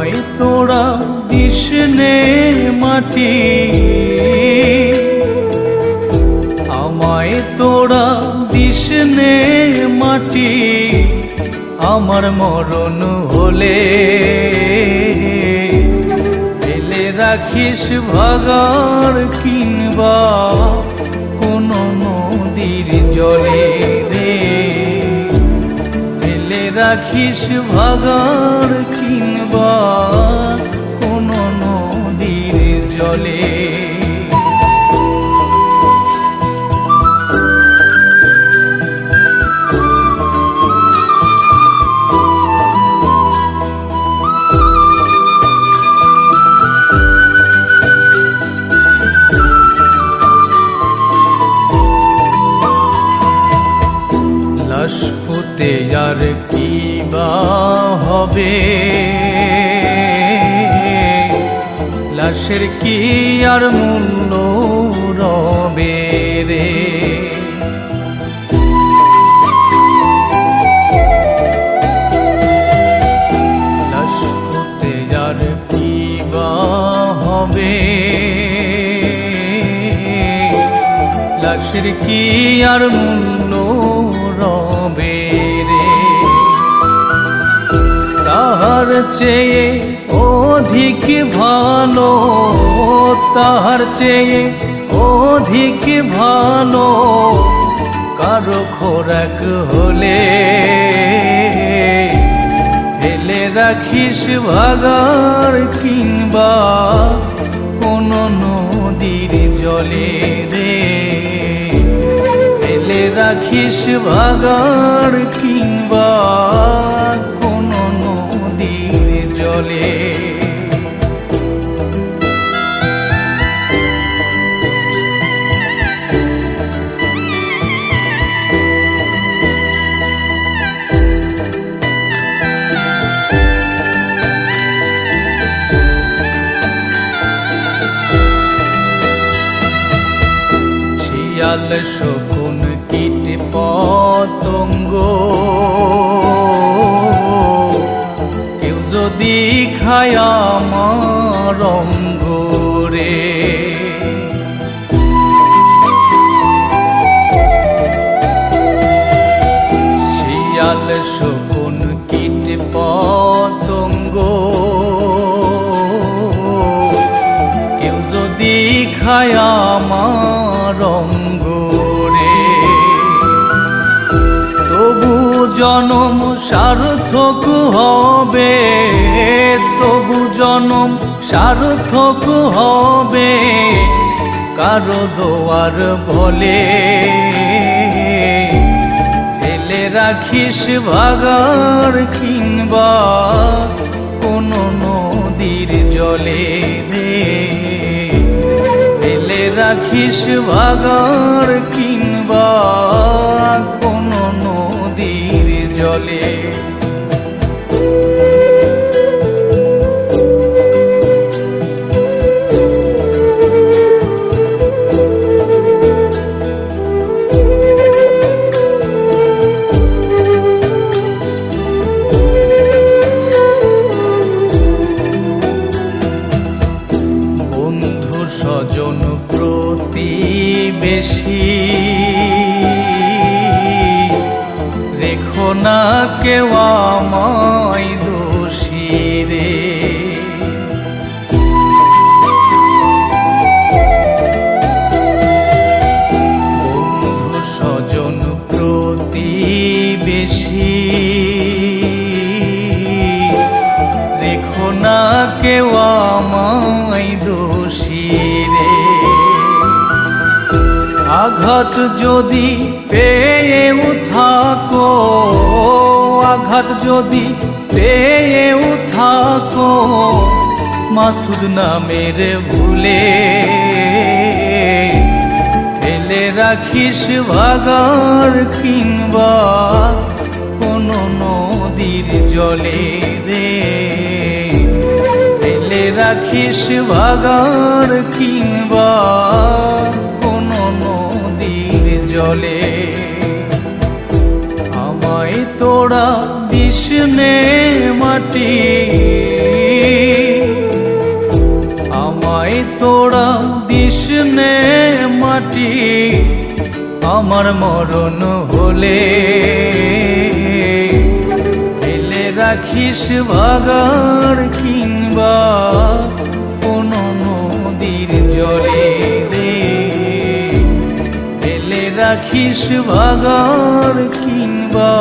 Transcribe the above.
আমায় তোরা দিসনে মাটি, আমায় তোরা দিসনে মাটি, আমার মরণ হলে ফেলে রাখিস ভাগার কিংবা কোন নদীর জলে রে, ফেলে রাখিস ভাগার কিংবা কোন নদীর জলে। লাশ পুঁতে আর কি বা হবে, লাশের কি আর মূল্য রবে রে, লাশ পুঁতে আর কি বা হবে, লাশের কি আর মূল্য রবে রে। তাহার চেয়ে অধিক ভালো, তাহার চেয়ে অধিক ভালো কারো খোরাক হলে ফেলে রাখিস ভাগার কিংবা কোন নদীর জলে রে, ফেলে রাখিস ভাগার কিংবা কোন নদীর জলে। শিয়াল শকুন কীট পতঙ্গ কেউ যদি খায় আমার অঙ্গ রে, শিয়াল শকুন কীট পতঙ্গ কেউ যদি খায় আমার অঙ্গ রে, তবু জনম সার্থক হবে, তবু জনম সার্থক হবে কারো দোয়ার বলে ফেলে রাখিস ভাগার কিংবা কোন নদীর জলে রে, ফেলে রাখিস ভাগার কিংবা কোন নদীর জলে। বন্ধু স্বজন প্রতিবেশী রেখো না কেউ আমায় দোষী রে, বন্ধু স্বজন প্রতিবেশী রেখো না কেউ আমায় দোষী রে, আঘাত যদি পেয়েও থাকো, আঘাত যদি পেয়েও থাকো মাসুদ নামের ভুলে ফেলে রাখিস ভাগার কিংবা কোন নদীর জলে রে, ফেলে রাখিস ভাগার কিংবা কোন নদীর জলে। আমায় তোরা দিসনে মাটি, মাটি আমার মরণ হলে ফেলে রাখিস ভাগাড় কিংবা কোনো নদীর জলে রে, ফেলে রাখিস ভাগাড় কিংবা